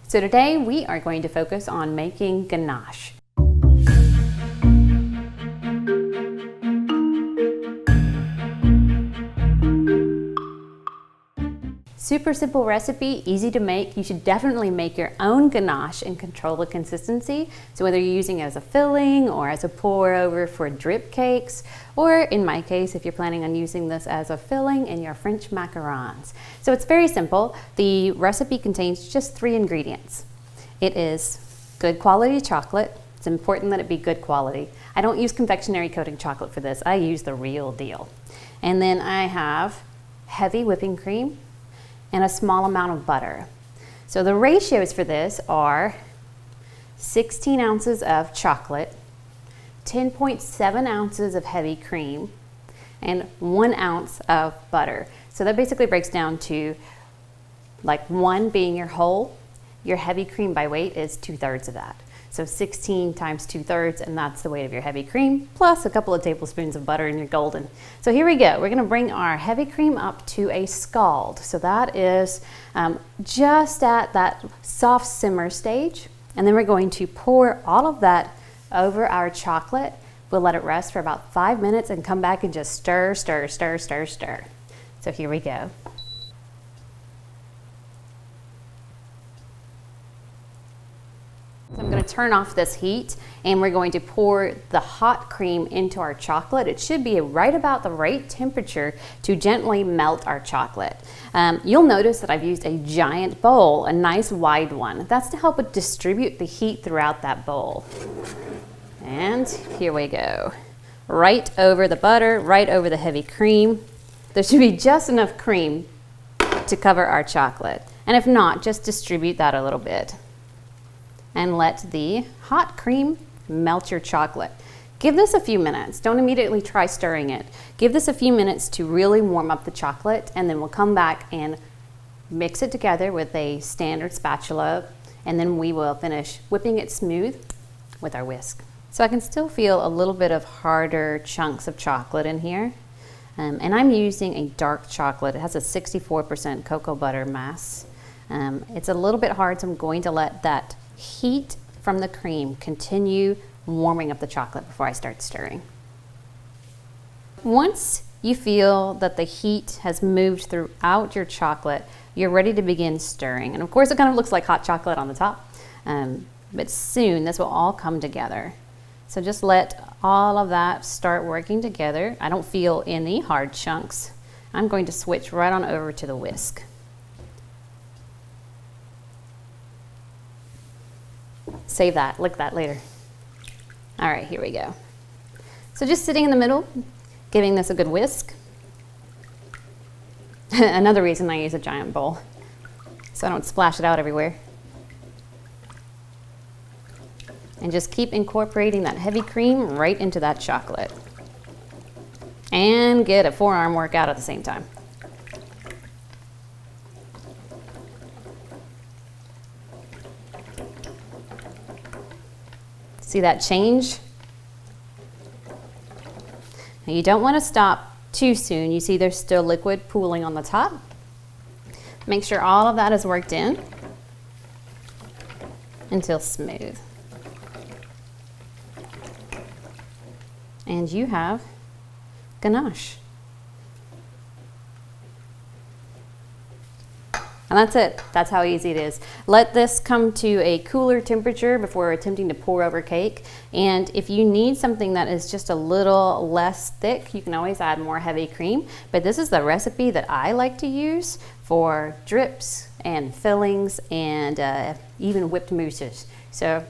So today we are going to focus on making ganache. Super simple recipe, easy to make. You should definitely make your own ganache and control the consistency. So whether you're using it as a filling or as a pour over for drip cakes, or in my case, if you're planning on using this as a filling in your French macarons. So it's very simple. The recipe contains just 3 ingredients. It is good quality chocolate. It's important that it be good quality. I don't use confectionery coating chocolate for this. I use the real deal. And then I have heavy whipping cream and a small amount of butter. So the ratios for this are 16 ounces of chocolate, 10.7 ounces of heavy cream, and 1 ounce of butter. So that basically breaks down to like 1 being your whole. Your heavy cream by weight is 2/3 of that. So 16 times 2/3, and that's the weight of your heavy cream, plus a couple of tablespoons of butter and you're golden. So here we go. We're gonna bring our heavy cream up to a scald. So that is just at that soft simmer stage. And then we're going to pour all of that over our chocolate. We'll let it rest for about 5 minutes and come back and just stir, stir, stir, stir, stir. So here we go. So I'm going to turn off this heat and we're going to pour the hot cream into our chocolate. It should be right about the right temperature to gently melt our chocolate. You'll notice that I've used a giant bowl, a nice wide one. That's to help it distribute the heat throughout that bowl. And here we go. Right over the butter, right over the heavy cream. There should be just enough cream to cover our chocolate. And if not, just distribute that a little bit. And let the hot cream melt your chocolate. Give this a few minutes. Don't immediately try stirring it. Give this a few minutes to really warm up the chocolate, and then we'll come back and mix it together with a standard spatula, and then we will finish whipping it smooth with our whisk. So I can still feel a little bit of harder chunks of chocolate in here. And I'm using a dark chocolate. It has a 64% cocoa butter mass. It's a little bit hard, so I'm going to let that heat from the cream continue warming up the chocolate before I start stirring. Once you feel that the heat has moved throughout your chocolate, you're ready to begin stirring. And of course it kind of looks like hot chocolate on the top, but soon this will all come together. So just let all of that start working together. I don't feel any hard chunks. I'm going to switch right on over to the whisk. Save that, lick that later. All right, here we go. So just sitting in the middle, giving this a good whisk. Another reason I use a giant bowl, so I don't splash it out everywhere. And just keep incorporating that heavy cream right into that chocolate. And get a forearm workout at the same time. See that change? Now you don't want to stop too soon. You see there's still liquid pooling on the top. Make sure all of that is worked in until smooth. And you have ganache. And that's it. That's how easy it is. Let this come to a cooler temperature before attempting to pour over cake. And if you need something that is just a little less thick, you can always add more heavy cream. But this is the recipe that I like to use for drips and fillings and even whipped mousses. So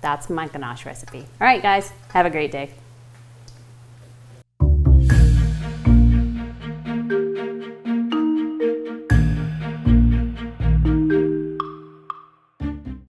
that's my ganache recipe. All right, guys, have a great day.